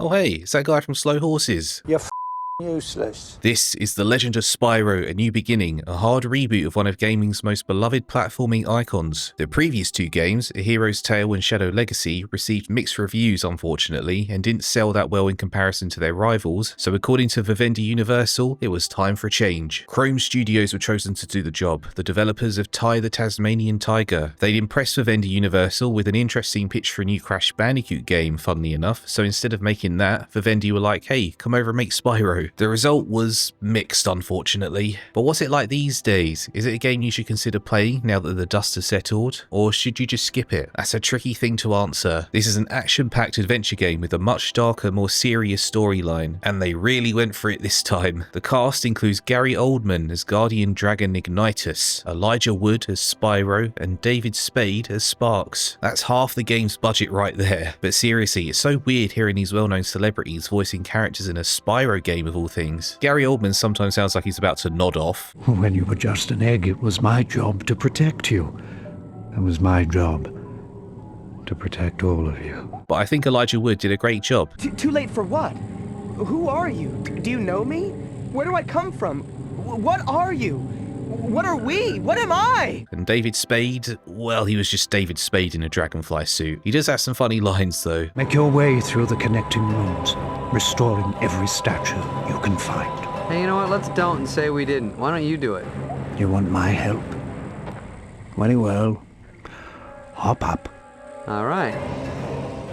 Oh hey, it's that guy from Slow Horses. You're useless. This is The Legend of Spyro: A New Beginning, a hard reboot of one of gaming's most beloved platforming icons. The previous two games, A Hero's Tale and Shadow Legacy, received mixed reviews unfortunately, and didn't sell that well in comparison to their rivals, so according to Vivendi Universal, it was time for a change. Chrome Studios were chosen to do the job, the developers of Ty the Tasmanian Tiger. They'd impressed Vivendi Universal with an interesting pitch for a new Crash Bandicoot game, funnily enough, so instead of making that, Vivendi were like, hey, come over and make Spyro. The result was mixed, unfortunately. But what's it like these days? Is it a game you should consider playing now that the dust has settled? Or should you just skip it? That's a tricky thing to answer. This is an action-packed adventure game with a much darker, more serious storyline, and they really went for it this time. The cast includes Gary Oldman as Guardian Dragon Ignitus, Elijah Wood as Spyro, and David Spade as Sparks. That's half the game's budget right there. But seriously, it's so weird hearing these well-known celebrities voicing characters in a Spyro game of all things. Gary Oldman sometimes sounds like he's about to nod off. When you were just an egg, it was my job to protect you. It was my job to protect all of you. But I think Elijah Wood did a great job. Too late for what? Who are you? Do you know me? Where do I come from? What are you? What are we? What am I? And David Spade, well, he was just David Spade in a dragonfly suit. He does have some funny lines though. Make your way through the connecting rooms, restoring every statue you can find. Hey, you know what? Let's don't and say we didn't. Why don't you do it? You want my help? Very well. Hop up. All right.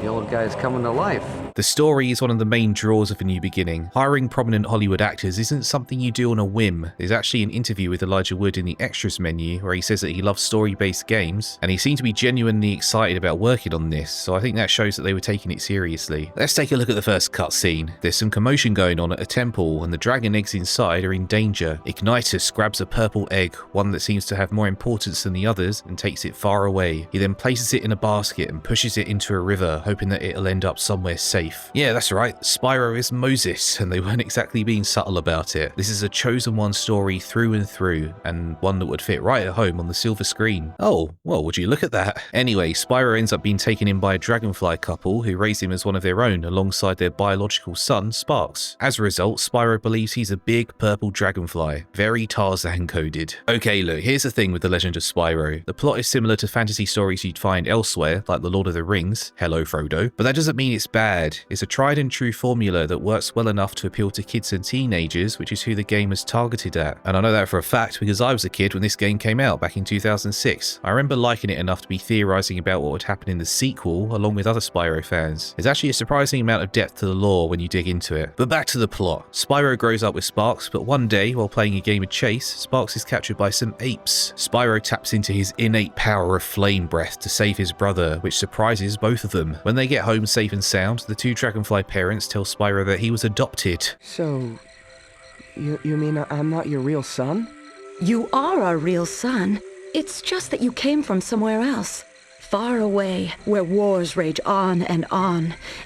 The old guy's coming to life. The story is one of the main draws of A New Beginning. Hiring prominent Hollywood actors isn't something you do on a whim. There's actually an interview with Elijah Wood in the extras menu where he says that he loves story-based games, and he seemed to be genuinely excited about working on this, so I think that shows that they were taking it seriously. Let's take a look at the first cutscene. There's some commotion going on at a temple, and the dragon eggs inside are in danger. Ignitus grabs a purple egg, one that seems to have more importance than the others, and takes it far away. He then places it in a basket and pushes it into a river, hoping that it'll end up somewhere safe. Yeah, that's right, Spyro is Moses, and they weren't exactly being subtle about it. This is a chosen one story through and through, and one that would fit right at home on the silver screen. Oh, well, would you look at that? Anyway, Spyro ends up being taken in by a dragonfly couple who raise him as one of their own alongside their biological son, Sparks. As a result, Spyro believes he's a big purple dragonfly, very Tarzan coded. Okay, look, here's the thing with The Legend of Spyro. The plot is similar to fantasy stories you'd find elsewhere, like The Lord of the Rings, hello Frodo, but that doesn't mean it's bad. It's a tried and true formula that works well enough to appeal to kids and teenagers, which is who the game is targeted at. And I know that for a fact because I was a kid when this game came out back in 2006. I remember liking it enough to be theorizing about what would happen in the sequel along with other Spyro fans. There's actually a surprising amount of depth to the lore when you dig into it. But back to the plot. Spyro grows up with Sparks, but one day while playing a game of chase, Sparks is captured by some apes. Spyro taps into his innate power of flame breath to save his brother, which surprises both of them. When they get home safe and sound, the two dragonfly parents tell Spyro that he was adopted. So, you mean I'm not your real son? You are our real son. It's just that you came from somewhere else. Far away, where wars rage on, and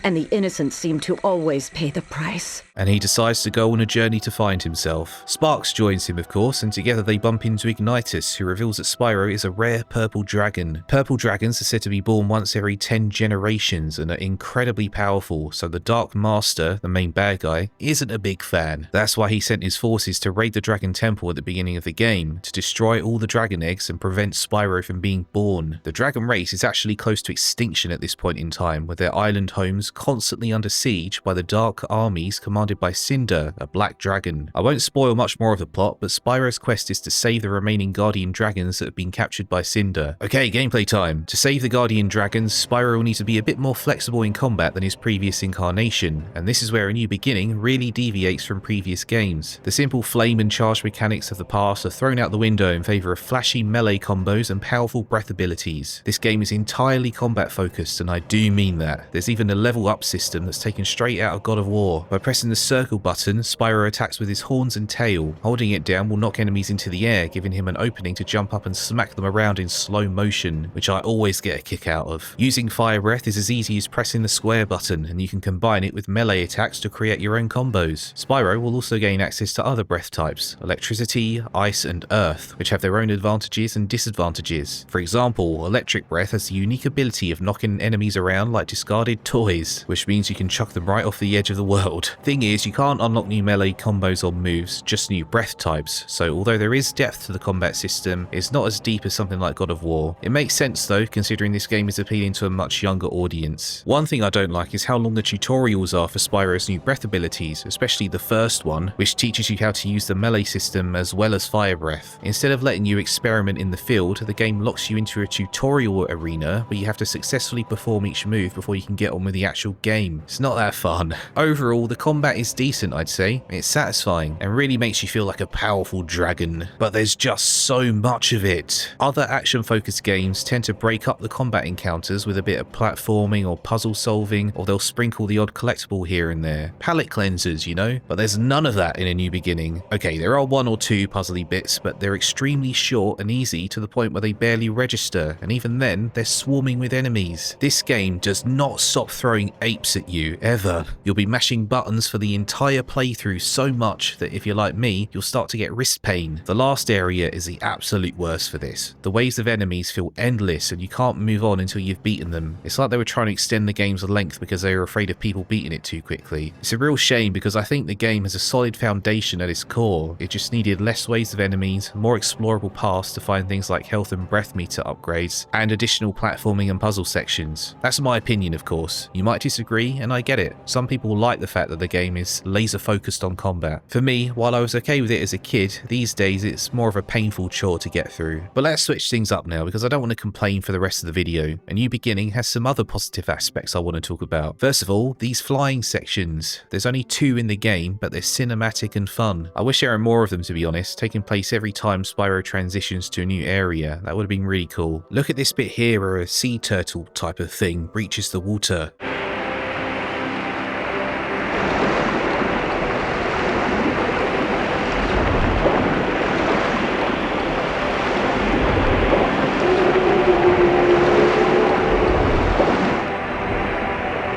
the innocent seem to always pay the price. And he decides to go on a journey to find himself. Sparks joins him, of course, and together they bump into Ignitus, who reveals that Spyro is a rare purple dragon. Purple dragons are said to be born once every 10 generations and are incredibly powerful, so the Dark Master, the main bad guy, isn't a big fan. That's why he sent his forces to raid the Dragon Temple at the beginning of the game, to destroy all the dragon eggs and prevent Spyro from being born. The dragon race is actually close to extinction at this point in time, with their island homes constantly under siege by the Dark Armies commanded by Cinder, a black dragon. I won't spoil much more of the plot, but Spyro's quest is to save the remaining Guardian Dragons that have been captured by Cinder. Okay, gameplay time. To save the Guardian Dragons, Spyro will need to be a bit more flexible in combat than his previous incarnation, and this is where A New Beginning really deviates from previous games. The simple flame and charge mechanics of the past are thrown out the window in favour of flashy melee combos and powerful breath abilities. This game is entirely combat focused, and I do mean that. There's even a level up system that's taken straight out of God of War. By pressing the circle button, Spyro attacks with his horns and tail. Holding it down will knock enemies into the air, giving him an opening to jump up and smack them around in slow motion, which I always get a kick out of. Using Fire Breath is as easy as pressing the square button, and you can combine it with melee attacks to create your own combos. Spyro will also gain access to other breath types, electricity, ice and earth, which have their own advantages and disadvantages. For example, electric breath breath has the unique ability of knocking enemies around like discarded toys, which means you can chuck them right off the edge of the world. Thing is, you can't unlock new melee combos or moves, just new breath types, so although there is depth to the combat system, it's not as deep as something like God of War. It makes sense though, considering this game is appealing to a much younger audience. One thing I don't like is how long the tutorials are for Spyro's new breath abilities, especially the first one, which teaches you how to use the melee system as well as fire breath. Instead of letting you experiment in the field, the game locks you into a tutorial arena where you have to successfully perform each move before you can get on with the actual game. It's not that fun. Overall, the combat is decent, I'd say. It's satisfying and really makes you feel like a powerful dragon, but there's just so much of it. Other action-focused games tend to break up the combat encounters with a bit of platforming or puzzle solving, or they'll sprinkle the odd collectible here and there. Palette cleansers, you know? But there's none of that in A New Beginning. Okay, there are one or two puzzly bits, but they're extremely short and easy to the point where they barely register, and even then, they're swarming with enemies. This game does not stop throwing apes at you, ever. You'll be mashing buttons for the entire playthrough so much that if you're like me, you'll start to get wrist pain. The last area is the absolute worst for this. The waves of enemies feel endless and you can't move on until you've beaten them. It's like they were trying to extend the game's length because they were afraid of people beating it too quickly. It's a real shame because I think the game has a solid foundation at its core. It just needed less waves of enemies, more explorable paths to find things like health and breath meter upgrades, and additional platforming and puzzle sections. That's my opinion, of course. You might disagree, and I get it. Some people like the fact that the game is laser focused on combat. For me, while I was okay with it as a kid, these days it's more of a painful chore to get through. But let's switch things up now because I don't want to complain for the rest of the video. A New Beginning has some other positive aspects I want to talk about. First of all, these flying sections. There's only 2 in the game, but they're cinematic and fun. I wish there were more of them, to be honest, taking place every time Spyro transitions to a new area. That would have been really cool. Look at this bit here where a sea turtle type of thing breaches the water.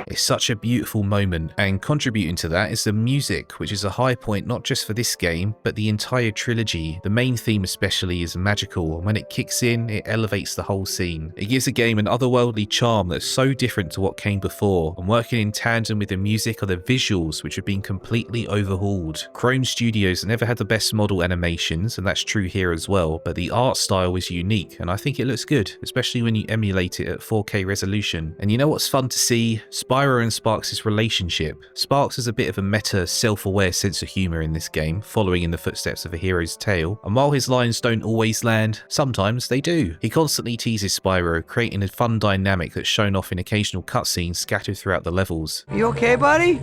It's such a beautiful moment, and contributing to that is the music, which is a high point not just for this game, but the entire trilogy. The main theme especially is magical, and when it kicks in, it elevates the whole scene. It gives the game an otherworldly charm that's so different to what came before, and working in tandem with the music are the visuals, which have been completely overhauled. Chrome Studios never had the best model animations, and that's true here as well, but the art style is unique, and I think it looks good, especially when you emulate it at 4K resolution. And you know what's fun to see? Spyro and Sparks' relationship. Sparks has a bit of a meta, self-aware sense of humour in this game, following in the footsteps of a hero's tale, and while his lines don't always land, sometimes they do. He constantly teases Spyro, creating a fun dynamic that's shown off in occasional cutscenes scattered throughout the levels. You okay, buddy?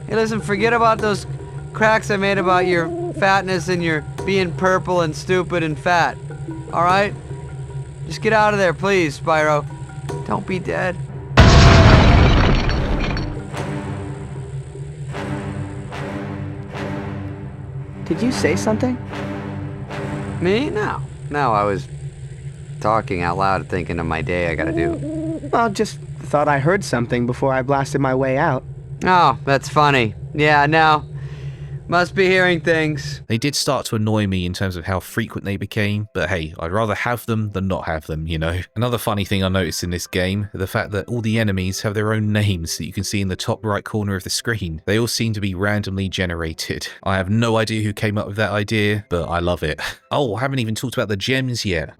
Hey, listen, forget about those cracks I made about your fatness and your being purple and stupid and fat. Alright? Just get out of there, please, Spyro. Don't be dead. Did you say something? Me? No. No, I was talking out loud, thinking of my day I gotta do. Well, just thought I heard something before I blasted my way out. Oh, that's funny. Yeah, no. Must be hearing things. They did start to annoy me in terms of how frequent they became, but hey, I'd rather have them than not have them, you know? Another funny thing I noticed in this game, the fact that all the enemies have their own names that you can see in the top right corner of the screen. They all seem to be randomly generated. I have no idea who came up with that idea, but I love it. Oh, I haven't even talked about the gems yet.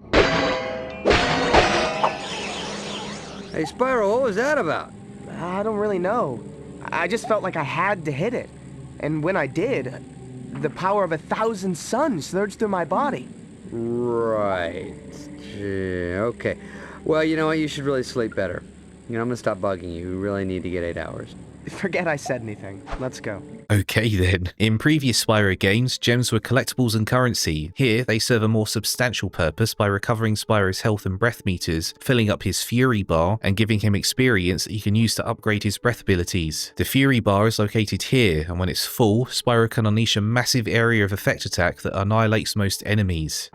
Hey, Spyro, what was that about? I don't really know. I just felt like I had to hit it. And when I did, the power of 1,000 suns surged through my body. Right. Okay. Well, you know what? You should really sleep better. You know, I'm gonna stop bugging you. You really need to get 8 hours. Forget I said anything. Let's go. Okay then. In previous Spyro games, gems were collectibles and currency. Here, they serve a more substantial purpose by recovering Spyro's health and breath meters, filling up his Fury Bar, and giving him experience that he can use to upgrade his breath abilities. The Fury Bar is located here, and when it's full, Spyro can unleash a massive area of effect attack that annihilates most enemies.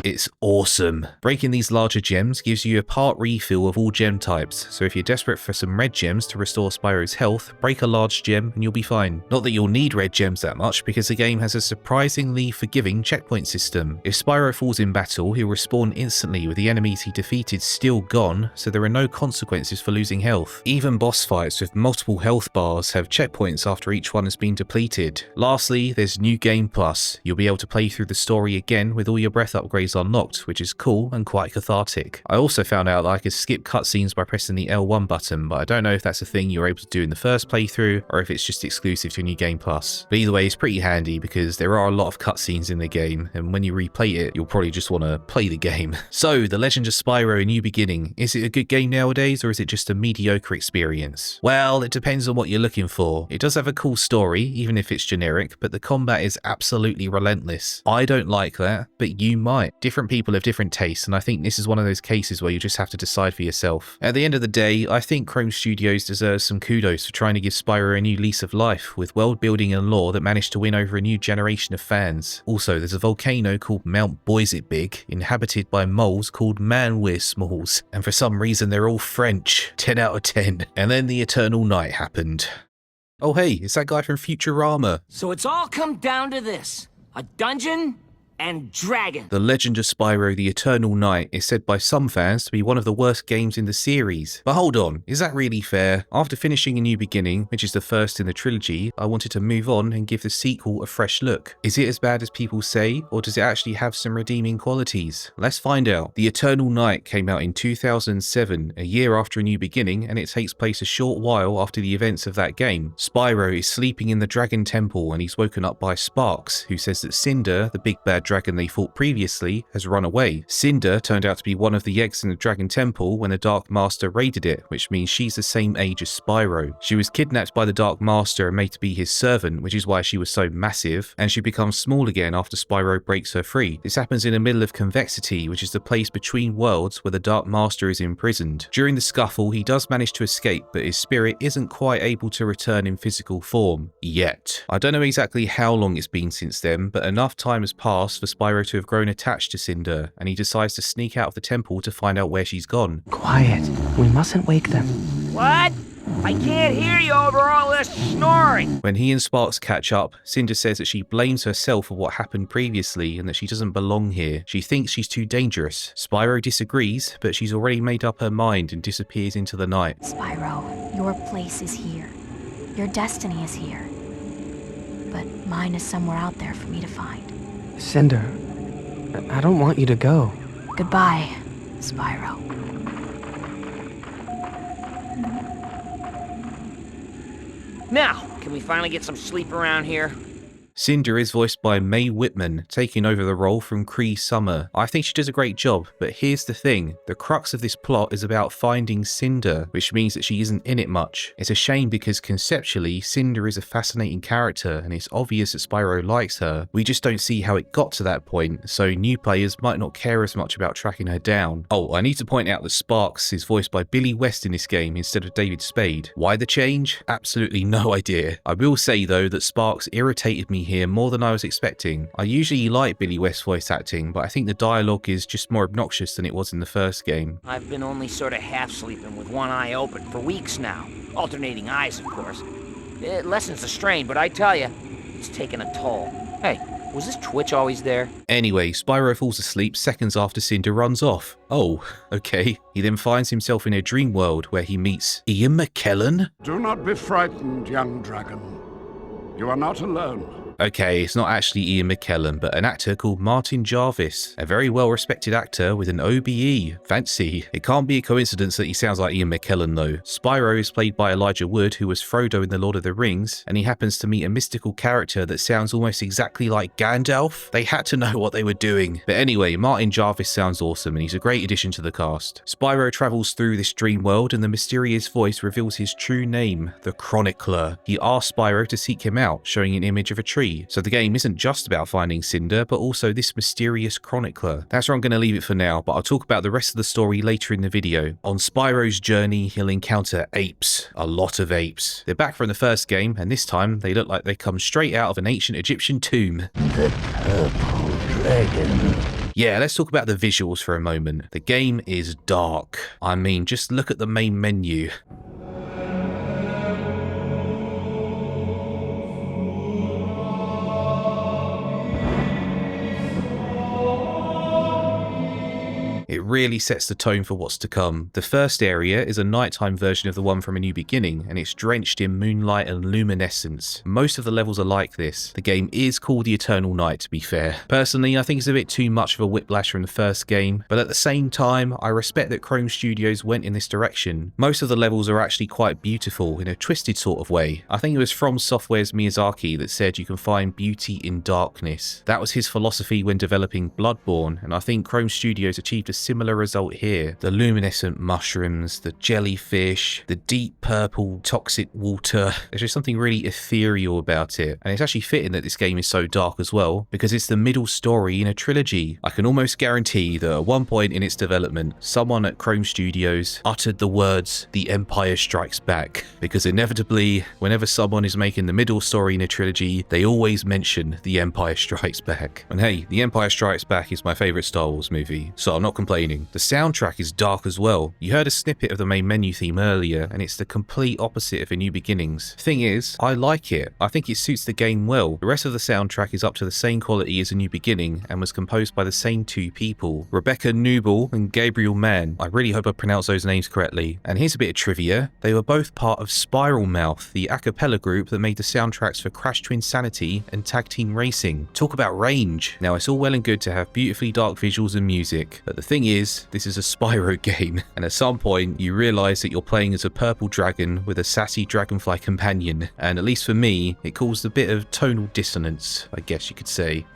It's awesome. Breaking these larger gems gives you a part refill of all gem types, so if you're desperate for some red gems to restore Spyro's health, break a large gem and you'll be fine. Not that you'll need red gems that much, because the game has a surprisingly forgiving checkpoint system. If Spyro falls in battle, he'll respawn instantly with the enemies he defeated still gone, so there are no consequences for losing health. Even boss fights with multiple health bars have checkpoints after each one has been depleted. Lastly, there's New Game Plus. You'll be able to play through the story again with all your breath upgrades unlocked, which is cool and quite cathartic. I also found out that I could skip cutscenes by pressing the L1 button, but I don't know if that's a thing you're able to do in the first playthrough or if it's just exclusive to New Game Plus. But either way, it's pretty handy because there are a lot of cutscenes in the game, and when you replay it, you'll probably just want to play the game. So, The Legend of Spyro: A New Beginning. Is it a good game nowadays, or is it just a mediocre experience? Well, it depends on what you're looking for. It does have a cool story, even if it's generic, but the combat is absolutely relentless. I don't like that, but you might. Different people have different tastes, and I think this is one of those cases where you just have to decide for yourself. At the end of the day, I think Chrome Studios deserves some kudos for trying to give Spyro a new lease of life, with world building and lore that managed to win over a new generation of fans. Also, there's a volcano called Mount Boyzitbig, inhabited by moles called Man-We're-Smalls, and for some reason they're all French. 10 out of 10. And then the Eternal Night happened. Oh hey, it's that guy from Futurama. So it's all come down to this. A dungeon and dragon. The Legend of Spyro: The Eternal Night is said by some fans to be one of the worst games in the series. But hold on, is that really fair? After finishing A New Beginning, which is the first in the trilogy, I wanted to move on and give the sequel a fresh look. Is it as bad as people say, or does it actually have some redeeming qualities? Let's find out. The Eternal Night came out in 2007, a year after A New Beginning, and it takes place a short while after the events of that game. Spyro is sleeping in the Dragon Temple and he's woken up by Sparks, who says that Cinder, the big bad dragon they fought previously, has run away. Cinder turned out to be one of the eggs in the Dragon Temple when the Dark Master raided it, which means she's the same age as Spyro. She was kidnapped by the Dark Master and made to be his servant, which is why she was so massive, and she becomes small again after Spyro breaks her free. This happens in the middle of Convexity, which is the place between worlds where the Dark Master is imprisoned. During the scuffle, he does manage to escape, but his spirit isn't quite able to return in physical form. Yet. I don't know exactly how long it's been since then, but enough time has passed for Spyro to have grown attached to Cinder, and he decides to sneak out of the temple to find out where she's gone. Quiet. We mustn't wake them. What? I can't hear you over all this snoring. When he and Sparks catch up, Cinder says that she blames herself for what happened previously and that she doesn't belong here. She thinks she's too dangerous. Spyro disagrees, but she's already made up her mind and disappears into the night. Spyro, your place is here. Your destiny is here. But mine is somewhere out there for me to find. Cinder, I don't want you to go. Goodbye, Spyro. Now, can we finally get some sleep around here? Cinder is voiced by Mae Whitman, taking over the role from Cree Summer. I think she does a great job, but here's the thing. The crux of this plot is about finding Cinder, which means that she isn't in it much. It's a shame because conceptually, Cinder is a fascinating character and it's obvious that Spyro likes her. We just don't see how it got to that point, so new players might not care as much about tracking her down. Oh, I need to point out that Sparks is voiced by Billy West in this game instead of David Spade. Why the change? Absolutely no idea. I will say though that Sparks irritated me here more than I was expecting. I usually like Billy West's voice acting, but I think the dialogue is just more obnoxious than it was in the first game. I've been only sort of half sleeping with one eye open for weeks now. Alternating eyes, of course. It lessens the strain, but I tell you, it's taken a toll. Hey, was this twitch always there? Anyway, Spyro falls asleep seconds after Cinder runs off. Oh, okay. He then finds himself in a dream world where he meets Ian McKellen? Do not be frightened, young dragon. You are not alone. Okay, it's not actually Ian McKellen, but an actor called Martin Jarvis, a very well-respected actor with an OBE. Fancy. It can't be a coincidence that he sounds like Ian McKellen though. Spyro is played by Elijah Wood, who was Frodo in The Lord of the Rings, and he happens to meet a mystical character that sounds almost exactly like Gandalf. They had to know what they were doing. But anyway, Martin Jarvis sounds awesome and he's a great addition to the cast. Spyro travels through this dream world and the mysterious voice reveals his true name, the Chronicler. He asks Spyro to seek him out, showing an image of a tree. So the game isn't just about finding Cinder, but also this mysterious chronicler. That's where I'm going to leave it for now, but I'll talk about the rest of the story later in the video. On Spyro's journey, he'll encounter apes. A lot of apes. They're back from the first game, and this time they look like they come straight out of an ancient Egyptian tomb. The purple dragon. Yeah, let's talk about the visuals for a moment. The game is dark. I mean, just look at the main menu. It really sets the tone for what's to come. The first area is a nighttime version of the one from A New Beginning, and it's drenched in moonlight and luminescence. Most of the levels are like this. The game is called The Eternal Night, to be fair. Personally, I think it's a bit too much of a whiplash from the first game, but at the same time, I respect that Chrome Studios went in this direction. Most of the levels are actually quite beautiful in a twisted sort of way. I think it was From Software's Miyazaki that said you can find beauty in darkness. That was his philosophy when developing Bloodborne, and I think Chrome Studios achieved a similar result here. The luminescent mushrooms, the jellyfish, the deep purple toxic water. There's just something really ethereal about it. And it's actually fitting that this game is so dark as well, because it's the middle story in a trilogy. I can almost guarantee that at one point in its development, someone at Chrome Studios uttered the words, "The Empire Strikes Back," because inevitably, whenever someone is making the middle story in a trilogy, they always mention The Empire Strikes Back. And hey, The Empire Strikes Back is my favorite Star Wars movie, so I'm not complaining. The soundtrack is dark as well. You heard a snippet of the main menu theme earlier, and it's the complete opposite of A New Beginnings. Thing is, I like it. I think it suits the game well. The rest of the soundtrack is up to the same quality as A New Beginning and was composed by the same two people, Rebecca Newell and Gabriel Mann. I really hope I pronounced those names correctly. And here's a bit of trivia. They were both part of Spiral Mouth, the a cappella group that made the soundtracks for Crash to Insanity and Tag Team Racing. Talk about range. Now, it's all well and good to have beautifully dark visuals and music, but the thing is, this is a Spyro game, and at some point you realise that you're playing as a purple dragon with a sassy dragonfly companion, and at least for me, it caused a bit of tonal dissonance, I guess you could say.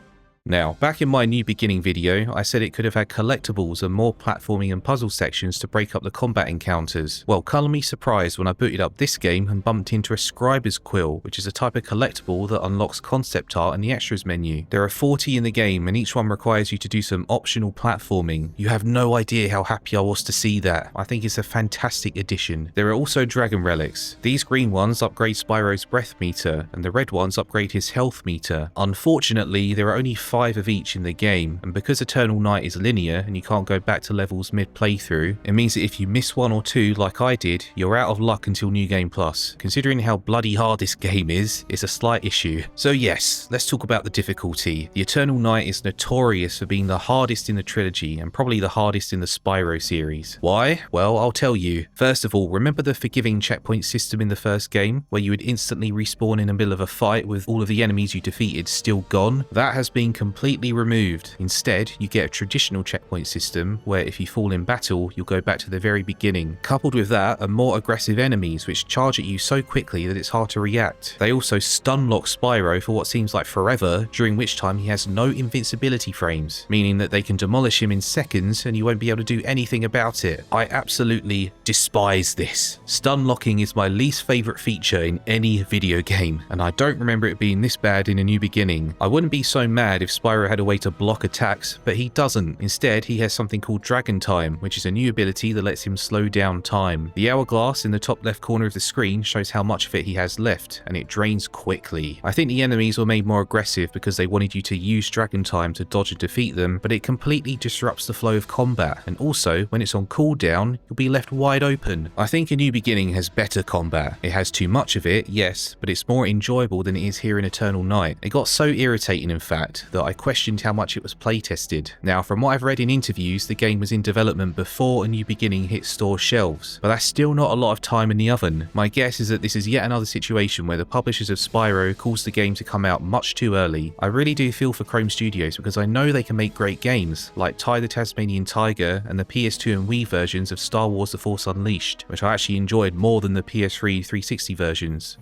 Now, back in my New Beginning video, I said it could have had collectibles and more platforming and puzzle sections to break up the combat encounters. Well, colour me surprised when I booted up this game and bumped into a Scriber's Quill, which is a type of collectible that unlocks concept art in the extras menu. There are 40 in the game, and each one requires you to do some optional platforming. You have no idea how happy I was to see that. I think it's a fantastic addition. There are also dragon relics. These green ones upgrade Spyro's breath meter, and the red ones upgrade his health meter. Unfortunately, there are only 5 of each in the game, and because Eternal Night is linear and you can't go back to levels mid-playthrough, it means that if you miss one or two like I did, you're out of luck until New Game Plus. Considering how bloody hard this game is, it's a slight issue. So yes, let's talk about the difficulty. The Eternal Night is notorious for being the hardest in the trilogy and probably the hardest in the Spyro series. Why? Well, I'll tell you. First of all, remember the forgiving checkpoint system in the first game, where you would instantly respawn in the middle of a fight with all of the enemies you defeated still gone? That has been completely removed. Instead, you get a traditional checkpoint system where if you fall in battle, you'll go back to the very beginning. Coupled with that are more aggressive enemies which charge at you so quickly that it's hard to react. They also stun lock Spyro for what seems like forever, during which time he has no invincibility frames, meaning that they can demolish him in seconds and you won't be able to do anything about it. I absolutely despise this. Stun locking is my least favourite feature in any video game, and I don't remember it being this bad in A New Beginning. I wouldn't be so mad if Spyro had a way to block attacks, but he doesn't. Instead, he has something called Dragon Time, which is a new ability that lets him slow down time. The hourglass in the top left corner of the screen shows how much of it he has left, and it drains quickly. I think the enemies were made more aggressive because they wanted you to use Dragon Time to dodge and defeat them, but it completely disrupts the flow of combat, and also, when it's on cooldown, you'll be left wide open. I think A New Beginning has better combat. It has too much of it, yes, but it's more enjoyable than it is here in Eternal Night. It got so irritating, in fact, that I questioned how much it was playtested. Now, from what I've read in interviews, the game was in development before A New Beginning hit store shelves, but that's still not a lot of time in the oven. My guess is that this is yet another situation where the publishers of Spyro caused the game to come out much too early. I really do feel for Chrome Studios because I know they can make great games, like Ty the Tasmanian Tiger and the PS2 and Wii versions of Star Wars The Force Unleashed, which I actually enjoyed more than the PS3 360 versions.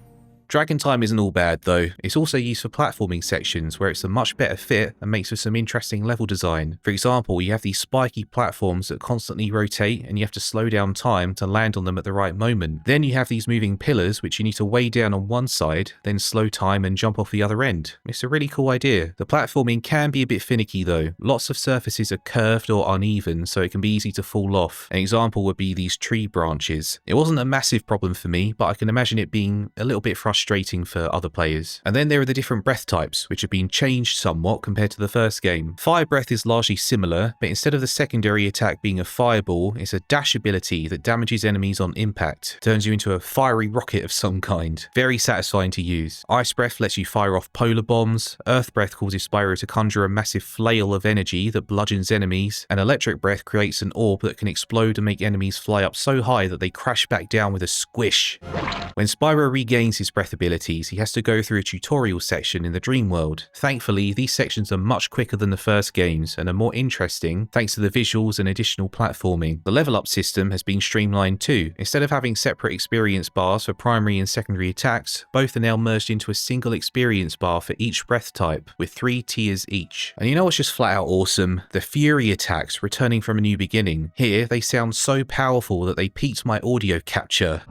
Dragon Time isn't all bad though. It's also used for platforming sections where it's a much better fit and makes for some interesting level design. For example, you have these spiky platforms that constantly rotate and you have to slow down time to land on them at the right moment. Then you have these moving pillars which you need to weigh down on one side, then slow time and jump off the other end. It's a really cool idea. The platforming can be a bit finicky though. Lots of surfaces are curved or uneven, so it can be easy to fall off. An example would be these tree branches. It wasn't a massive problem for me, but I can imagine it being a little bit frustrating frustrating for other players. And then there are the different breath types, which have been changed somewhat compared to the first game. Fire breath is largely similar, but instead of the secondary attack being a fireball, it's a dash ability that damages enemies on impact, turns you into a fiery rocket of some kind. Very satisfying to use. Ice breath lets you fire off polar bombs, earth breath causes Spyro to conjure a massive flail of energy that bludgeons enemies, and electric breath creates an orb that can explode and make enemies fly up so high that they crash back down with a squish. When Spyro regains his breath abilities, he has to go through a tutorial section in the dream world. Thankfully, these sections are much quicker than the first games and are more interesting thanks to the visuals and additional platforming. The level up system has been streamlined too. Instead of having separate experience bars for primary and secondary attacks, both are now merged into a single experience bar for each breath type, with 3 tiers each. And you know what's just flat out awesome? The Fury attacks returning from a new beginning. Here, they sound so powerful that they peaked my audio capture.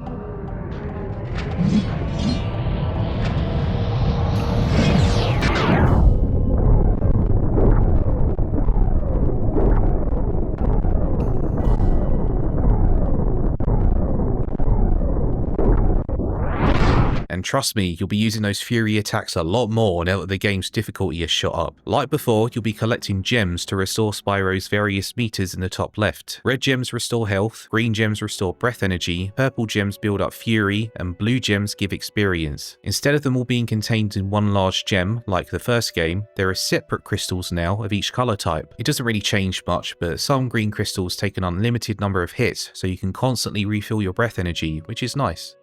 And trust me, you'll be using those Fury attacks a lot more now that the game's difficulty has shot up. Like before, you'll be collecting gems to restore Spyro's various meters in the top left. Red gems restore health, green gems restore breath energy, purple gems build up Fury, and blue gems give experience. Instead of them all being contained in one large gem, like the first game, there are separate crystals now of each color type. It doesn't really change much, but some green crystals take an unlimited number of hits, so you can constantly refill your breath energy, which is nice.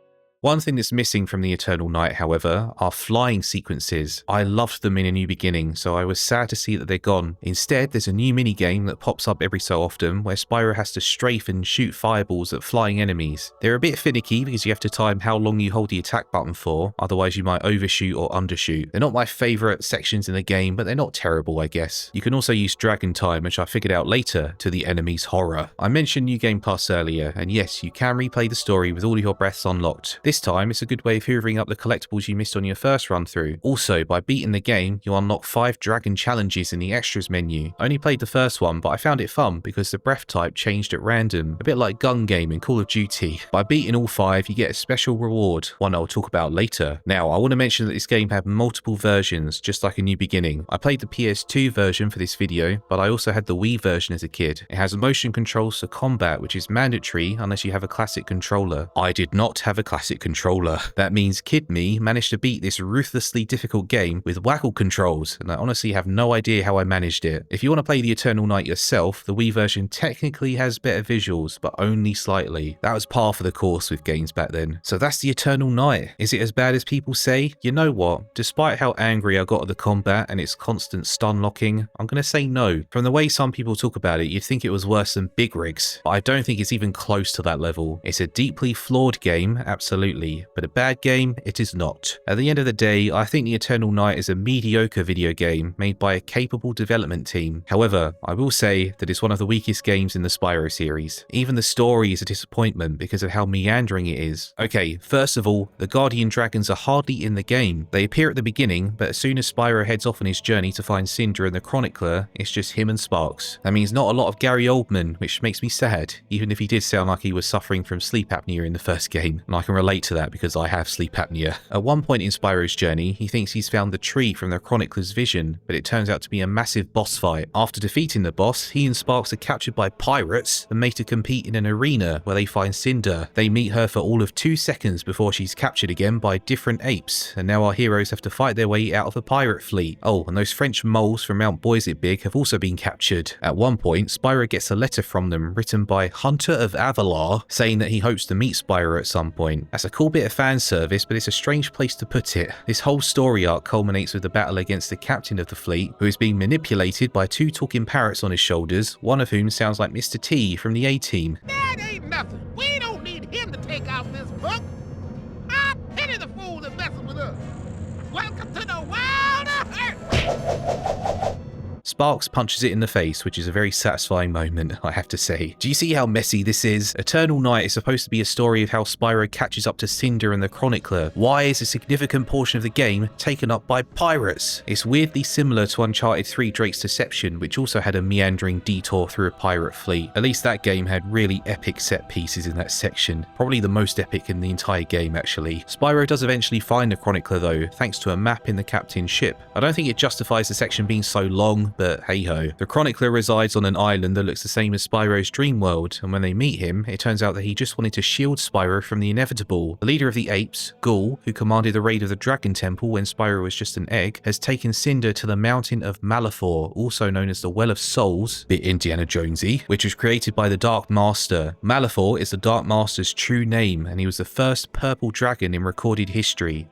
One thing that's missing from the Eternal Night, however, are flying sequences. I loved them in A New Beginning, so I was sad to see that they're gone. Instead, there's a new minigame that pops up every so often where Spyro has to strafe and shoot fireballs at flying enemies. They're a bit finicky because you have to time how long you hold the attack button for, otherwise you might overshoot or undershoot. They're not my favourite sections in the game, but they're not terrible, I guess. You can also use Dragon Time, which I figured out later, to the enemy's horror. I mentioned New Game Plus earlier, and yes, you can replay the story with all of your breaths unlocked. This time, it's a good way of hoovering up the collectibles you missed on your first run through. Also, by beating the game, you unlock 5 dragon challenges in the extras menu. I only played the first one, but I found it fun because the breath type changed at random, a bit like Gun Game in Call of Duty. By beating all 5, you get a special reward, one I'll talk about later. Now, I want to mention that this game had multiple versions, just like A New Beginning. I played the PS2 version for this video, but I also had the Wii version as a kid. It has motion controls for combat, which is mandatory unless you have a classic controller. I did not have a classic controller. That means Kid Me managed to beat this ruthlessly difficult game with waggle controls, and I honestly have no idea how I managed it. If you want to play the Eternal Night yourself, the Wii version technically has better visuals, but only slightly. That was par for the course with games back then. So that's the Eternal Night. Is it as bad as people say? You know what? Despite how angry I got at the combat and its constant stun locking, I'm gonna say no. From the way some people talk about it, you'd think it was worse than Big Rigs, but I don't think it's even close to that level. It's a deeply flawed game, absolutely, but a bad game, it is not. At the end of the day, I think the Eternal Night is a mediocre video game made by a capable development team. However, I will say that it's one of the weakest games in the Spyro series. Even the story is a disappointment because of how meandering it is. Okay, first of all, the Guardian Dragons are hardly in the game. They appear at the beginning, but as soon as Spyro heads off on his journey to find Cinder and the Chronicler, it's just him and Sparks. That means not a lot of Gary Oldman, which makes me sad, even if he did sound like he was suffering from sleep apnea in the first game, and I can relate to that because I have sleep apnea. At one point in Spyro's journey, he thinks he's found the tree from the Chronicler's vision, but it turns out to be a massive boss fight. After defeating the boss, he and Sparks are captured by pirates and made to compete in an arena where they find Cinder. They meet her for all of 2 seconds before she's captured again by different apes, and now our heroes have to fight their way out of the pirate fleet. Oh, and those French moles from Mount Boyzit have also been captured. At one point, Spyro gets a letter from them written by Hunter of Avalar saying that he hopes to meet Spyro at some point. That's a cool bit of fan service, but it's a strange place to put it. This whole story arc culminates with the battle against the captain of the fleet, who is being manipulated by 2 talking parrots on his shoulders, one of whom sounds like Mr. T from the A-Team. That ain't nothing. We don't need him to take out this book. I pity the fool that messes with us. Welcome to the world of hurt. Sparks punches it in the face, which is a very satisfying moment, I have to say. Do you see how messy this is? Eternal Night is supposed to be a story of how Spyro catches up to Cinder and the Chronicler. Why is a significant portion of the game taken up by pirates? It's weirdly similar to Uncharted 3 Drake's Deception, which also had a meandering detour through a pirate fleet. At least that game had really epic set pieces in that section. Probably the most epic in the entire game, actually. Spyro does eventually find the Chronicler though, thanks to a map in the captain's ship. I don't think it justifies the section being so long, but hey ho. The Chronicler resides on an island that looks the same as Spyro's dream world, and when they meet him, it turns out that he just wanted to shield Spyro from the inevitable. The leader of the apes, Ghoul, who commanded the raid of the Dragon Temple when Spyro was just an egg, has taken Cinder to the Mountain of Malifaux, also known as the Well of Souls, bit Indiana Jonesy, which was created by the Dark Master. Malifaux is the Dark Master's true name, and he was the first purple dragon in recorded history.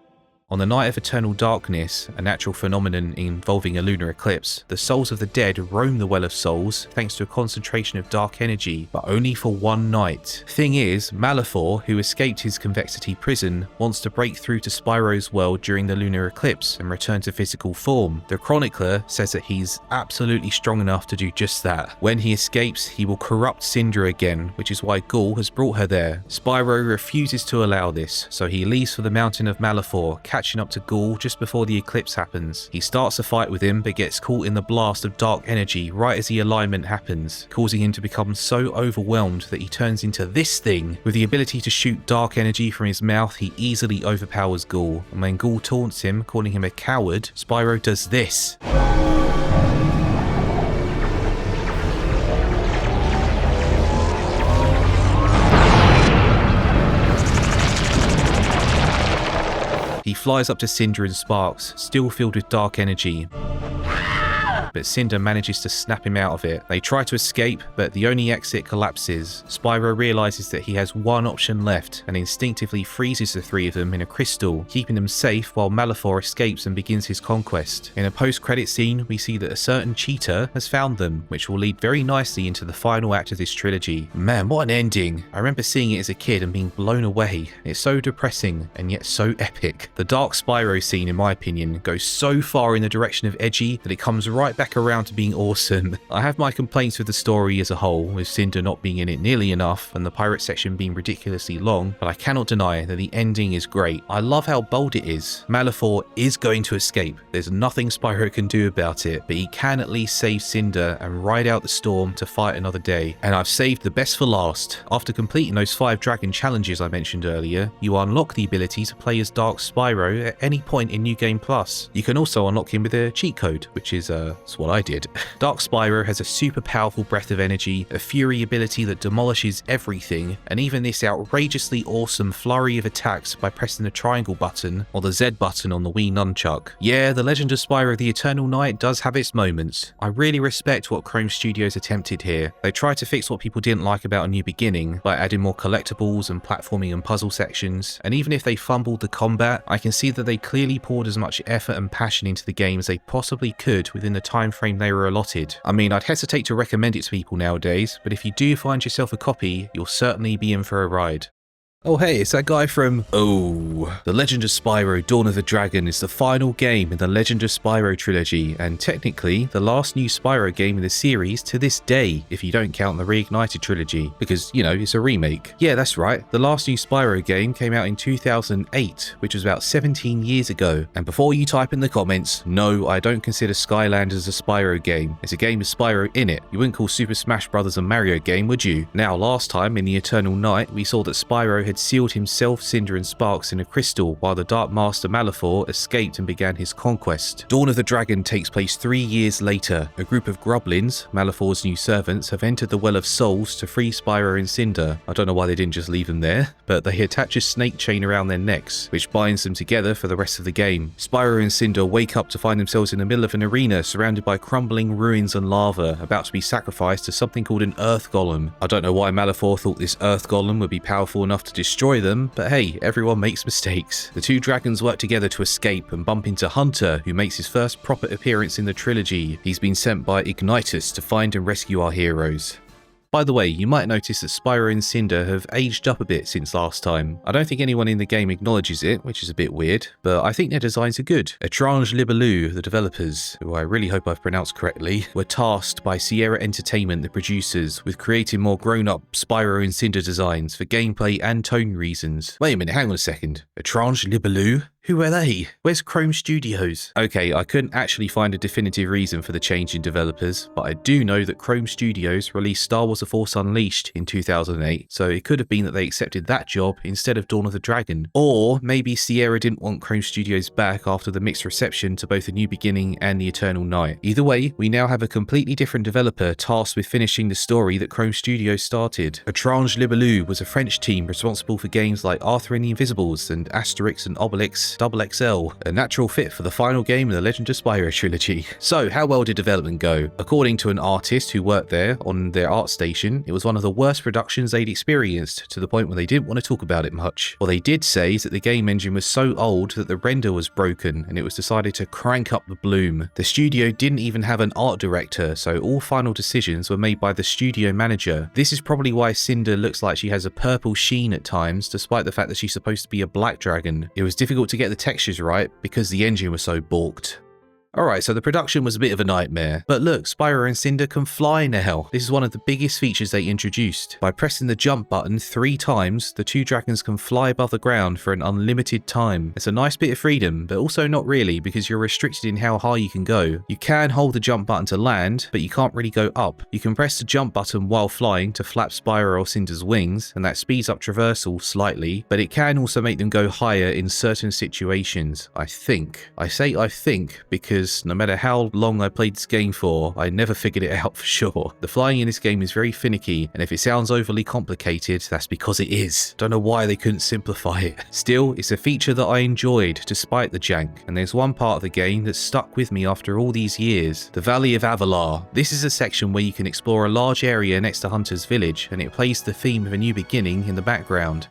On the night of eternal darkness, a natural phenomenon involving a lunar eclipse, the souls of the dead roam the Well of Souls thanks to a concentration of dark energy, but only for one night. Thing is, Malifaux, who escaped his convexity prison, wants to break through to Spyro's world during the lunar eclipse and return to physical form. The Chronicler says that he's absolutely strong enough to do just that. When he escapes, he will corrupt Cinder again, which is why Ghoul has brought her there. Spyro refuses to allow this, so he leaves for the Mountain of Malifaux, catching up to Ghoul just before the eclipse happens. He starts a fight with him but gets caught in the blast of dark energy right as the alignment happens, causing him to become so overwhelmed that he turns into this thing. With the ability to shoot dark energy from his mouth, he easily overpowers Ghoul, and when Ghoul taunts him, calling him a coward, Spyro does this. He flies up to Cinder and Sparks, still filled with dark energy. But Cinder manages to snap him out of it. They try to escape, but the only exit collapses. Spyro realizes that he has one option left and instinctively freezes the three of them in a crystal, keeping them safe while Malifaux escapes and begins his conquest. In a post-credit scene, we see that a certain cheater has found them, which will lead very nicely into the final act of this trilogy. Man, what an ending! I remember seeing it as a kid and being blown away. It's so depressing and yet so epic. The Dark Spyro scene, in my opinion, goes so far in the direction of edgy that it comes right back around to being awesome. I have my complaints with the story as a whole, with Cinder not being in it nearly enough and the pirate section being ridiculously long, but I cannot deny that the ending is great. I love how bold it is. Malifaux is going to escape. There's nothing Spyro can do about it, but he can at least save Cinder and ride out the storm to fight another day. And I've saved the best for last. After completing those 5 dragon challenges I mentioned earlier, you unlock the ability to play as Dark Spyro at any point in New Game Plus. You can also unlock him with a cheat code, which is that's what I did. Dark Spyro has a super powerful breath of energy, a fury ability that demolishes everything, and even this outrageously awesome flurry of attacks by pressing the triangle button or the Z button on the Wii nunchuck. Yeah, The Legend of Spyro the Eternal Night does have its moments. I really respect what Chrome Studios attempted here. They tried to fix what people didn't like about A New Beginning by adding more collectibles and platforming and puzzle sections, and even if they fumbled the combat, I can see that they clearly poured as much effort and passion into the game as they possibly could within the time frame they were allotted. I mean, I'd hesitate to recommend it to people nowadays, but if you do find yourself a copy, you'll certainly be in for a ride. Oh hey, it's that guy from... Oh, The Legend of Spyro Dawn of the Dragon is the final game in the Legend of Spyro trilogy, and technically the last new Spyro game in the series to this day, if you don't count the Reignited trilogy, because, you know, it's a remake. Yeah, that's right, the last new Spyro game came out in 2008, which was about 17 years ago. And before you type in the comments, no, I don't consider Skylanders a Spyro game. It's a game with Spyro in it. You wouldn't call Super Smash Bros. A Mario game, would you? Now, last time in the Eternal Night, we saw that Spyro had sealed himself, Cinder and Sparks in a crystal while the Dark Master Malifaux escaped and began his conquest. Dawn of the Dragon takes place 3 years later. A group of Grublins, Malifaux's new servants, have entered the Well of Souls to free Spyro and Cinder. I don't know why they didn't just leave them there, but they attach a snake chain around their necks, which binds them together for the rest of the game. Spyro and Cinder wake up to find themselves in the middle of an arena surrounded by crumbling ruins and lava, about to be sacrificed to something called an Earth Golem. I don't know why Malifaux thought this Earth Golem would be powerful enough to destroy them, but hey, everyone makes mistakes. The two dragons work together to escape and bump into Hunter, who makes his first proper appearance in the trilogy. He's been sent by Ignitus to find and rescue our heroes. By the way, you might notice that Spyro and Cinder have aged up a bit since last time. I don't think anyone in the game acknowledges it, which is a bit weird, but I think their designs are good. Étrange Libellou, the developers, who I really hope I've pronounced correctly, were tasked by Sierra Entertainment, the producers, with creating more grown-up Spyro and Cinder designs for gameplay and tone reasons. Wait a minute, hang on a second. Étrange Libellou? Who are they? Where's Chrome Studios? Okay, I couldn't actually find a definitive reason for the change in developers, but I do know that Chrome Studios released Star Wars The Force Unleashed in 2008, so it could have been that they accepted that job instead of Dawn of the Dragon. Or maybe Sierra didn't want Chrome Studios back after the mixed reception to both A New Beginning and The Eternal Night. Either way, we now have a completely different developer tasked with finishing the story that Chrome Studios started. Étrange Libellou was a French team responsible for games like Arthur and the Invisibles and Asterix and Obelix XXL, a natural fit for the final game in the Legend of Spyro trilogy. So, how well did development go? According to an artist who worked there on their art station, it was one of the worst productions they'd experienced, to the point where they didn't want to talk about it much. What they did say is that the game engine was so old that the render was broken, and it was decided to crank up the bloom. The studio didn't even have an art director, so all final decisions were made by the studio manager. This is probably why Cinder looks like she has a purple sheen at times, despite the fact that she's supposed to be a black dragon. It was difficult to get the textures right because the engine was so balked. Alright, so the production was a bit of a nightmare. But look, Spyro and Cinder can fly now. This is one of the biggest features they introduced. By pressing the jump button 3 times, the 2 dragons can fly above the ground for an unlimited time. It's a nice bit of freedom, but also not really, because you're restricted in how high you can go. You can hold the jump button to land, but you can't really go up. You can press the jump button while flying to flap Spyro or Cinder's wings, and that speeds up traversal slightly, but it can also make them go higher in certain situations, I think. I say I think because no matter how long I played this game for, I never figured it out for sure. The flying in this game is very finicky, and if it sounds overly complicated, that's because it is. Don't know why they couldn't simplify it. Still, it's a feature that I enjoyed despite the jank, and there's one part of the game that stuck with me after all these years. The Valley of Avalar. This is a section where you can explore a large area next to Hunter's Village, and it plays the theme of A New Beginning in the background.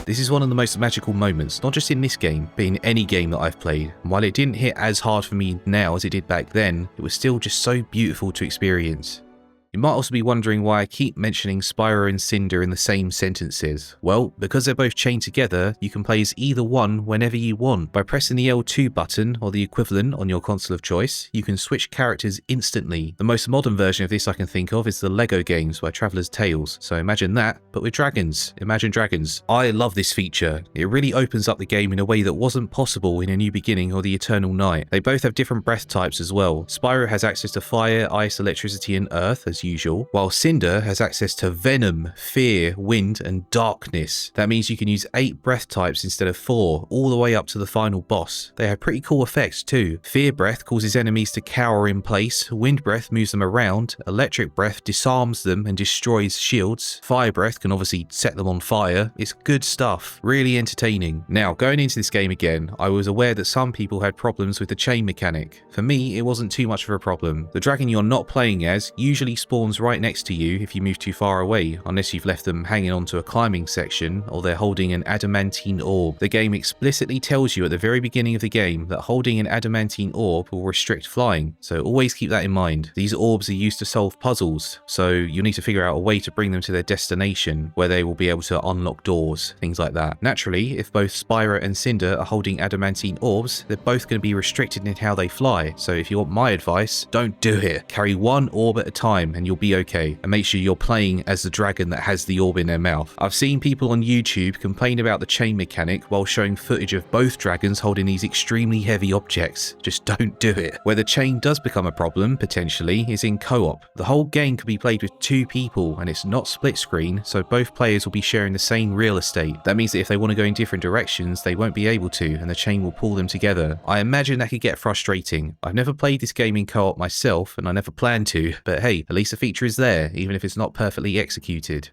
This is one of the most magical moments, not just in this game, but in any game that I've played. And while it didn't hit as hard for me now as it did back then, it was still just so beautiful to experience. You might also be wondering why I keep mentioning Spyro and Cinder in the same sentences. Well, because they're both chained together, you can play as either one whenever you want. By pressing the L2 button, or the equivalent on your console of choice, you can switch characters instantly. The most modern version of this I can think of is the LEGO games by Traveller's Tales, so imagine that, but with dragons. Imagine dragons. I love this feature. It really opens up the game in a way that wasn't possible in A New Beginning or The Eternal Night. They both have different breath types as well. Spyro has access to fire, ice, electricity and earth, as usual, while Cinder has access to venom, fear, wind, and darkness. That means you can use 8 breath types instead of 4, all the way up to the final boss. They have pretty cool effects too. Fear breath causes enemies to cower in place, wind breath moves them around, electric breath disarms them and destroys shields, fire breath can obviously set them on fire. It's good stuff, really entertaining. Now, going into this game again, I was aware that some people had problems with the chain mechanic. For me, it wasn't too much of a problem. The dragon you're not playing as usually spawns right next to you if you move too far away, unless you've left them hanging onto a climbing section or they're holding an adamantine orb. The game explicitly tells you at the very beginning of the game that holding an adamantine orb will restrict flying, so always keep that in mind. These orbs are used to solve puzzles, so you'll need to figure out a way to bring them to their destination where they will be able to unlock doors, things like that. Naturally, if both Spyro and Cinder are holding adamantine orbs, they're both going to be restricted in how they fly, so if you want my advice, don't do it. Carry one orb at a time game and you'll be okay, and make sure you're playing as the dragon that has the orb in their mouth. I've seen people on YouTube complain about the chain mechanic while showing footage of both dragons holding these extremely heavy objects. Just don't do it. Where the chain does become a problem, potentially, is in co-op. The whole game can be played with 2 people and it's not split screen, so both players will be sharing the same real estate. That means that if they want to go in different directions, they won't be able to, and the chain will pull them together. I imagine that could get frustrating. I've never played this game in co-op myself, and I never plan to, but hey, at least the feature is there, even if it's not perfectly executed.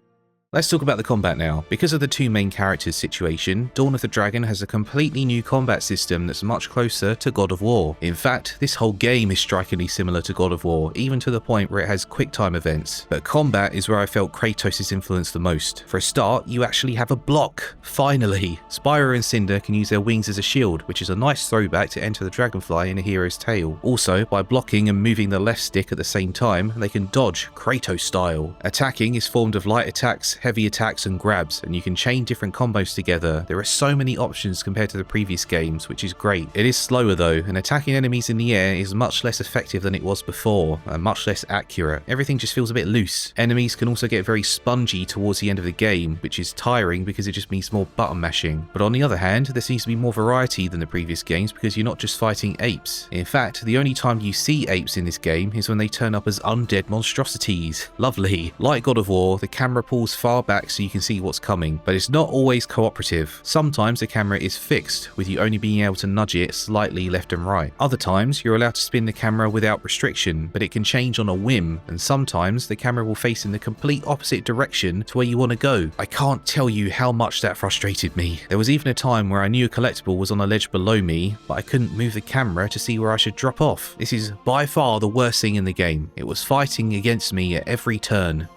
Let's talk about the combat now. Because of the 2 main characters situation, Dawn of the Dragon has a completely new combat system that's much closer to God of War. In fact, this whole game is strikingly similar to God of War, even to the point where it has quick time events. But combat is where I felt Kratos' influence the most. For a start, you actually have a block. Finally! Spyro and Cinder can use their wings as a shield, which is a nice throwback to Enter the Dragonfly in A Hero's Tale. Also, by blocking and moving the left stick at the same time, they can dodge Kratos style. Attacking is formed of light attacks, heavy attacks and grabs, and you can chain different combos together. There are so many options compared to the previous games, which is great. It is slower though, and attacking enemies in the air is much less effective than it was before, and much less accurate. Everything just feels a bit loose. Enemies can also get very spongy towards the end of the game, which is tiring because it just means more button mashing. But on the other hand, there seems to be more variety than the previous games because you're not just fighting apes. In fact, the only time you see apes in this game is when they turn up as undead monstrosities. Lovely. Like God of War, the camera pulls far back so you can see what's coming, but it's not always cooperative. Sometimes the camera is fixed, with you only being able to nudge it slightly left and right. Other times, you're allowed to spin the camera without restriction, but it can change on a whim, and sometimes the camera will face in the complete opposite direction to where you want to go. I can't tell you how much that frustrated me. There was even a time where I knew a collectible was on a ledge below me, but I couldn't move the camera to see where I should drop off. This is by far the worst thing in the game. It was fighting against me at every turn.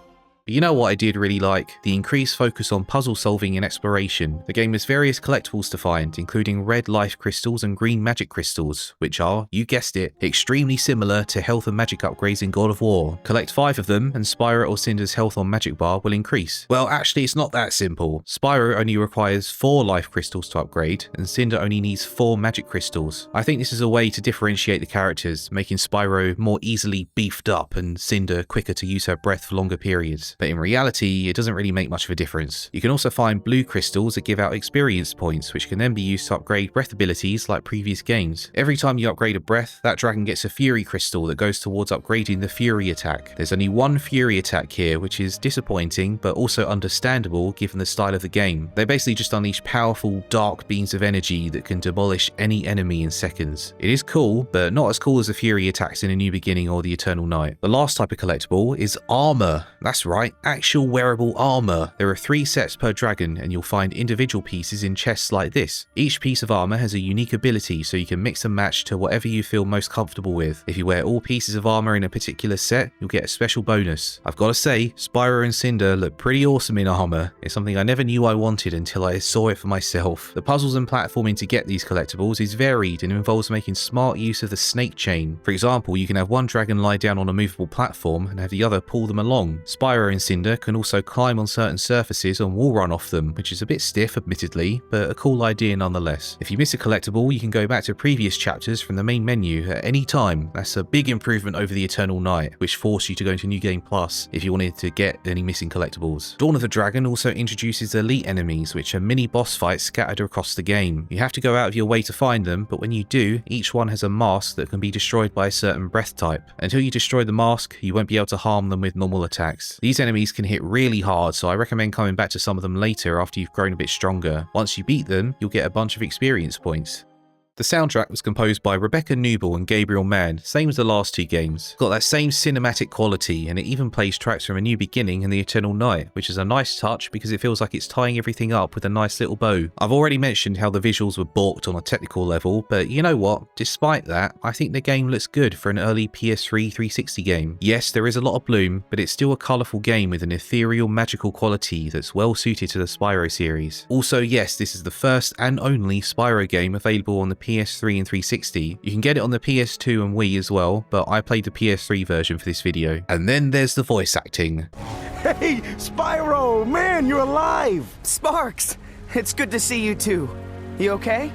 But you know what I did really like? The increased focus on puzzle solving and exploration. The game has various collectibles to find, including red life crystals and green magic crystals, which are, you guessed it, extremely similar to health and magic upgrades in God of War. Collect 5 of them and Spyro or Cinder's health on magic bar will increase. Well, actually it's not that simple. Spyro only requires 4 life crystals to upgrade, and Cinder only needs 4 magic crystals. I think this is a way to differentiate the characters, making Spyro more easily beefed up and Cinder quicker to use her breath for longer periods. But in reality, it doesn't really make much of a difference. You can also find blue crystals that give out experience points, which can then be used to upgrade breath abilities like previous games. Every time you upgrade a breath, that dragon gets a fury crystal that goes towards upgrading the fury attack. There's only one fury attack here, which is disappointing, but also understandable given the style of the game. They basically just unleash powerful, dark beams of energy that can demolish any enemy in seconds. It is cool, but not as cool as the fury attacks in A New Beginning or the Eternal Night. The last type of collectible is armor. That's right, actual wearable armor. There are 3 sets per dragon, and you'll find individual pieces in chests like this. Each piece of armor has a unique ability, so you can mix and match to whatever you feel most comfortable with. If you wear all pieces of armor in a particular set, you'll get a special bonus. I've got to say, Spyro and Cinder look pretty awesome in armor. It's something I never knew I wanted until I saw it for myself. The puzzles and platforming to get these collectibles is varied and involves making smart use of the snake chain. For example, you can have one dragon lie down on a movable platform and have the other pull them along. Spyro and Cinder can also climb on certain surfaces and wall run off them, which is a bit stiff admittedly, but a cool idea nonetheless. If you miss a collectible, you can go back to previous chapters from the main menu at any time. That's a big improvement over the Eternal Night, which forced you to go into New Game Plus if you wanted to get any missing collectibles. Dawn of the Dragon also introduces elite enemies, which are mini boss fights scattered across the game. You have to go out of your way to find them, but when you do, each one has a mask that can be destroyed by a certain breath type. Until you destroy the mask, you won't be able to harm them with normal attacks. These enemies can hit really hard, so I recommend coming back to some of them later after you've grown a bit stronger. Once you beat them, you'll get a bunch of experience points. The soundtrack was composed by Rebecca Newell and Gabriel Mann, same as the last 2 games. Got that same cinematic quality, and it even plays tracks from A New Beginning and The Eternal Night, which is a nice touch because it feels like it's tying everything up with a nice little bow. I've already mentioned how the visuals were balked on a technical level, but you know what? Despite that, I think the game looks good for an early PS3 360 game. Yes, there is a lot of bloom, but it's still a colourful game with an ethereal magical quality that's well suited to the Spyro series. Also, yes, this is the first and only Spyro game available on the PS3 and 360. You can get it on the PS2 and Wii as well, but I played the PS3 version for this video. And then there's the voice acting. Hey, Spyro! Man, you're alive! Sparks! It's good to see you too. You okay?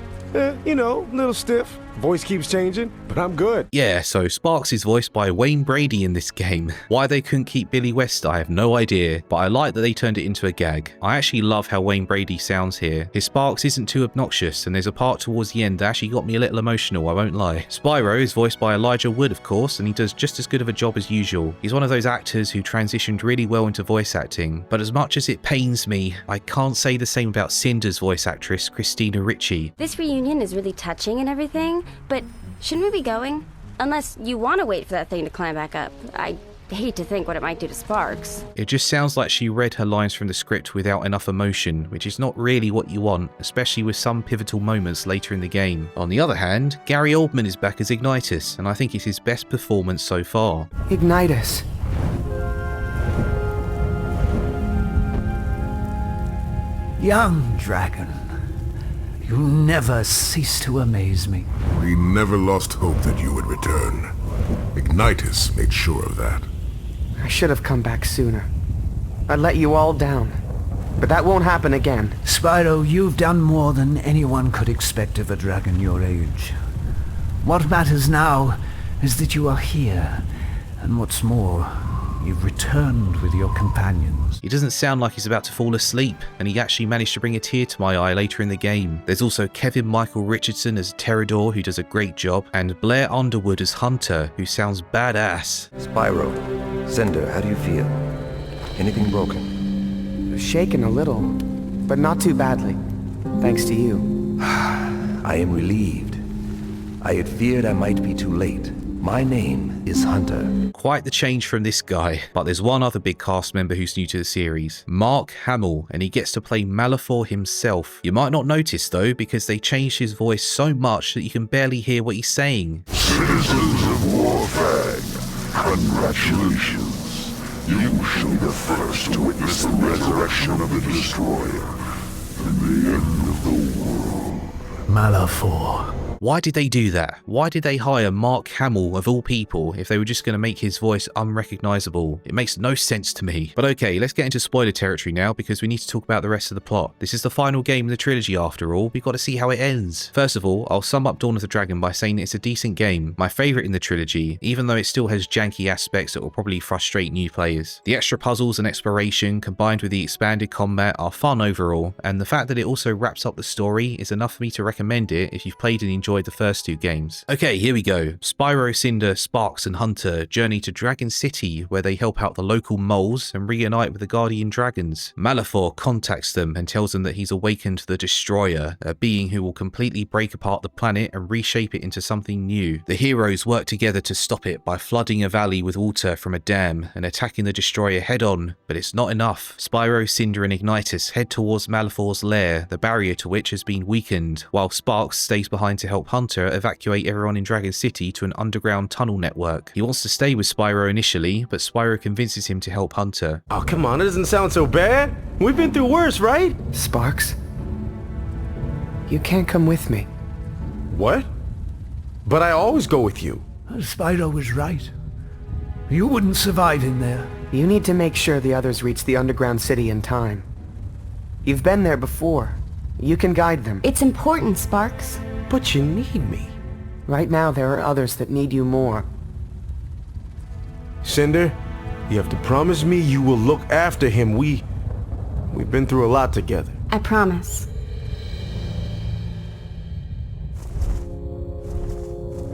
You know, a little stiff. Voice keeps changing, but I'm good. Yeah, so Sparks is voiced by Wayne Brady in this game. Why they couldn't keep Billy West, I have no idea, but I like that they turned it into a gag. I actually love how Wayne Brady sounds here. His Sparks isn't too obnoxious, and there's a part towards the end that actually got me a little emotional, I won't lie. Spyro is voiced by Elijah Wood, of course, and he does just as good of a job as usual. He's one of those actors who transitioned really well into voice acting, but as much as it pains me, I can't say the same about Cinder's voice actress, Christina Ricci. This reunion is really touching and everything, but shouldn't we be going? Unless you want to wait for that thing to climb back up. I hate to think what it might do to Sparks. It just sounds like she read her lines from the script without enough emotion, which is not really what you want, especially with some pivotal moments later in the game. On the other hand, Gary Oldman is back as Ignitus, and I think it's his best performance so far. Ignitus. Young dragon, you never cease to amaze me. We never lost hope that you would return. Ignitus made sure of that. I should have come back sooner. I let you all down. But that won't happen again. Spyro, you've done more than anyone could expect of a dragon your age. What matters now is that you are here, and what's more, you've returned with your companions. He doesn't sound like he's about to fall asleep, and he actually managed to bring a tear to my eye later in the game. There's also Kevin Michael Richardson as Terrador, who does a great job, and Blair Underwood as Hunter, who sounds badass. Spyro, Cinder, how do you feel? Anything broken? Shaken a little, but not too badly. Thanks to you. I am relieved. I had feared I might be too late. My name is Hunter. Quite the change from this guy, but there's one other big cast member who's new to the series, Mark Hamill, and he gets to play Malifaux himself. You might not notice though, because they changed his voice so much that you can barely hear what he's saying. Citizens of Warfang, congratulations. You shall be the first to witness the resurrection of the Destroyer and the end of the world. Malifaux. Why did they do that? Why did they hire Mark Hamill of all people if they were just going to make his voice unrecognizable? It makes no sense to me. But okay, let's get into spoiler territory now because we need to talk about the rest of the plot. This is the final game in the trilogy after all. We've got to see how it ends. First of all, I'll sum up Dawn of the Dragon by saying it's a decent game, my favourite in the trilogy, even though it still has janky aspects that will probably frustrate new players. The extra puzzles and exploration combined with the expanded combat are fun overall, and the fact that it also wraps up the story is enough for me to recommend it if you've played and enjoyed the first two games. Okay, here we go. Spyro, Cinder, Sparks and Hunter journey to Dragon City where they help out the local moles and reunite with the guardian dragons. Malifaux contacts them and tells them that he's awakened the Destroyer, a being who will completely break apart the planet and reshape it into something new. The heroes work together to stop it by flooding a valley with water from a dam and attacking the Destroyer head on, but it's not enough. Spyro, Cinder and Ignitus head towards Malifaux's lair, the barrier to which has been weakened, while Sparks stays behind to help Hunter evacuate everyone in Dragon City to an underground tunnel network. He wants to stay with Spyro initially, but Spyro convinces him to help Hunter. Oh, come on, it doesn't sound so bad. We've been through worse, right? Sparks? You can't come with me. What? But I always go with you. Spyro was right. You wouldn't survive in there. You need to make sure the others reach the underground city in time. You've been there before. You can guide them. It's important, Sparks. But you need me. Right now, there are others that need you more. Cinder, you have to promise me you will look after him. We've been through a lot together. I promise.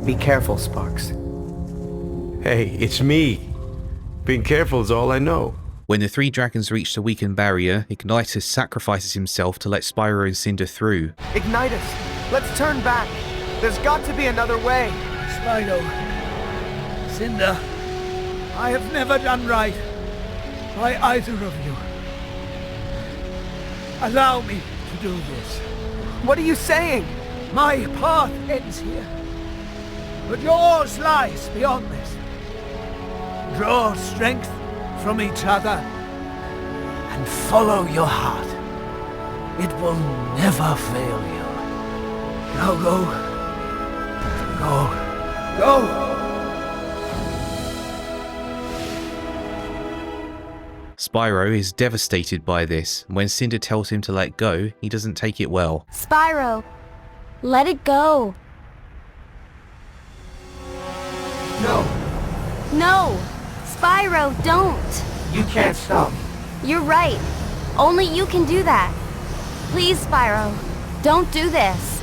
Be careful, Sparks. Hey, it's me. Being careful is all I know. When the three dragons reach the weakened barrier, Ignitus sacrifices himself to let Spyro and Cinder through. Ignitus! Let's turn back. There's got to be another way. Spyro, Cinder, I have never done right by either of you. Allow me to do this. What are you saying? My path ends here, but yours lies beyond this. Draw strength from each other and follow your heart. It will never fail you. Now go. Go. Spyro is devastated by this, and when Cinder tells him to let go, he doesn't take it well. Spyro, let it go. No. No! Spyro, don't! You can't stop. You're right. Only you can do that. Please, Spyro, don't do this.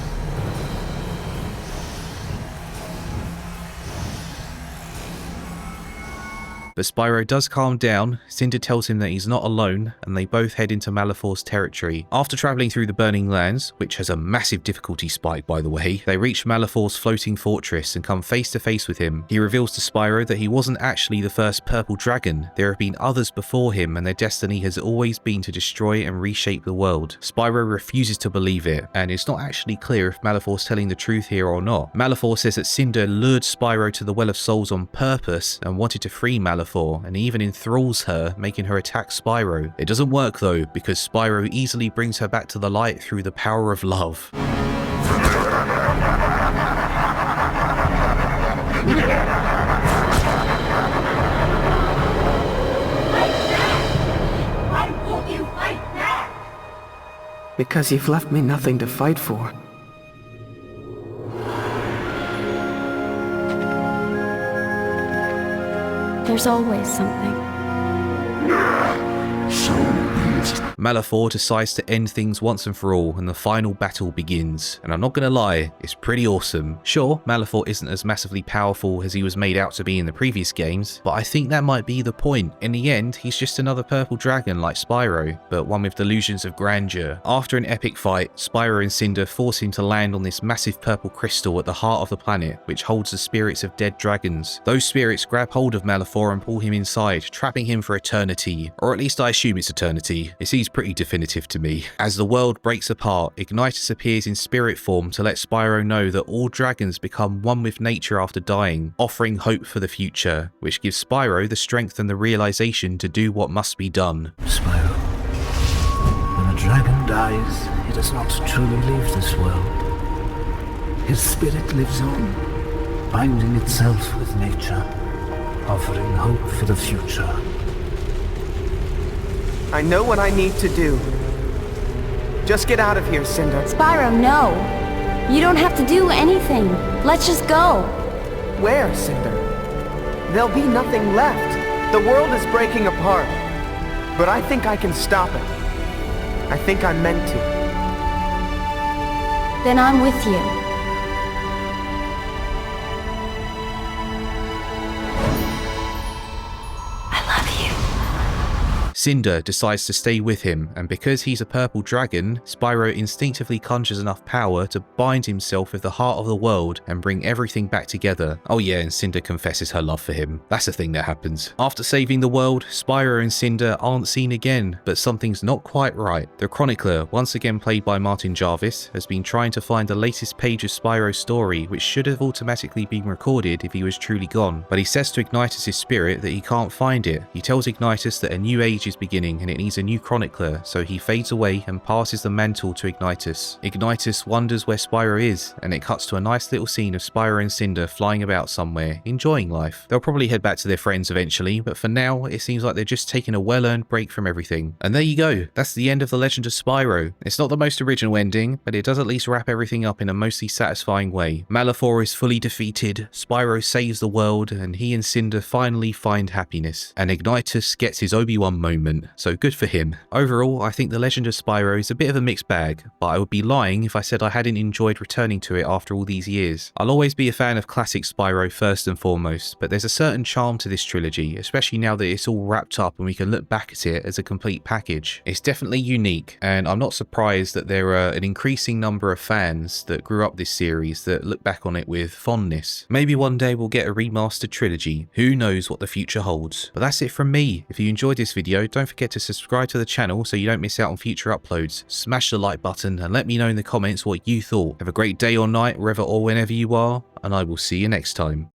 But Spyro does calm down. Cinder tells him that he's not alone, and they both head into Malefor's territory. After travelling through the Burning Lands, which has a massive difficulty spike by the way, they reach Malefor's floating fortress and come face to face with him. He reveals to Spyro that he wasn't actually the first purple dragon. There have been others before him, and their destiny has always been to destroy and reshape the world. Spyro refuses to believe it, and it's not actually clear if Malefor's telling the truth here or not. Malefor says that Cinder lured Spyro to the Well of Souls on purpose and wanted to free Malefor, and he even enthralls her, making her attack Spyro. It doesn't work though, because Spyro easily brings her back to the light through the power of love. Why won't you fight back? Because you've left me nothing to fight for. There's always something. Malefor decides to end things once and for all, and the final battle begins. And I'm not gonna lie, it's pretty awesome. Sure, Malefor isn't as massively powerful as he was made out to be in the previous games, but I think that might be the point. In the end, he's just another purple dragon like Spyro, but one with delusions of grandeur. After an epic fight, Spyro and Cinder force him to land on this massive purple crystal at the heart of the planet, which holds the spirits of dead dragons. Those spirits grab hold of Malefor and pull him inside, trapping him for eternity. Or at least I assume it's eternity. It seems pretty definitive to me. As the world breaks apart, Ignitus appears in spirit form to let Spyro know that all dragons become one with nature after dying, offering hope for the future, which gives Spyro the strength and the realization to do what must be done. Spyro, when a dragon dies, it does not truly leave this world. His spirit lives on, binding itself with nature, offering hope for the future. I know what I need to do. Just get out of here, Cinder. Spyro, no. You don't have to do anything. Let's just go. Where, Cinder? There'll be nothing left. The world is breaking apart. But I think I can stop it. I think I'm meant to. Then I'm with you. Cinder decides to stay with him, and because he's a purple dragon, Spyro instinctively conjures enough power to bind himself with the heart of the world and bring everything back together. Oh yeah, and Cinder confesses her love for him. That's a thing that happens. After saving the world, Spyro and Cinder aren't seen again, but something's not quite right. The Chronicler, once again played by Martin Jarvis, has been trying to find the latest page of Spyro's story, which should have automatically been recorded if he was truly gone. But he says to Ignitus' spirit that he can't find it. He tells Ignitus that a new age is beginning and it needs a new chronicler, so he fades away and passes the mantle to Ignitus. Ignitus wonders where Spyro is, and it cuts to a nice little scene of Spyro and Cinder flying about somewhere, enjoying life. They'll probably head back to their friends eventually, but for now it seems like they're just taking a well-earned break from everything. And there you go, that's the end of The Legend of Spyro. It's not the most original ending, but it does at least wrap everything up in a mostly satisfying way. Malefor is fully defeated, Spyro saves the world, and he and Cinder finally find happiness. And Ignitus gets his Obi-Wan moment, so good for him. Overall, I think The Legend of Spyro is a bit of a mixed bag, but I would be lying if I said I hadn't enjoyed returning to it after all these years. I'll always be a fan of classic Spyro first and foremost, but there's a certain charm to this trilogy, especially now that it's all wrapped up and we can look back at it as a complete package. It's definitely unique, and I'm not surprised that there are an increasing number of fans that grew up this series that look back on it with fondness. Maybe one day we'll get a remastered trilogy. Who knows what the future holds? But that's it from me. If you enjoyed this video, don't forget to subscribe to the channel so you don't miss out on future uploads. Smash the like button and let me know in the comments what you thought. Have a great day or night wherever or whenever you are, and I will see you next time.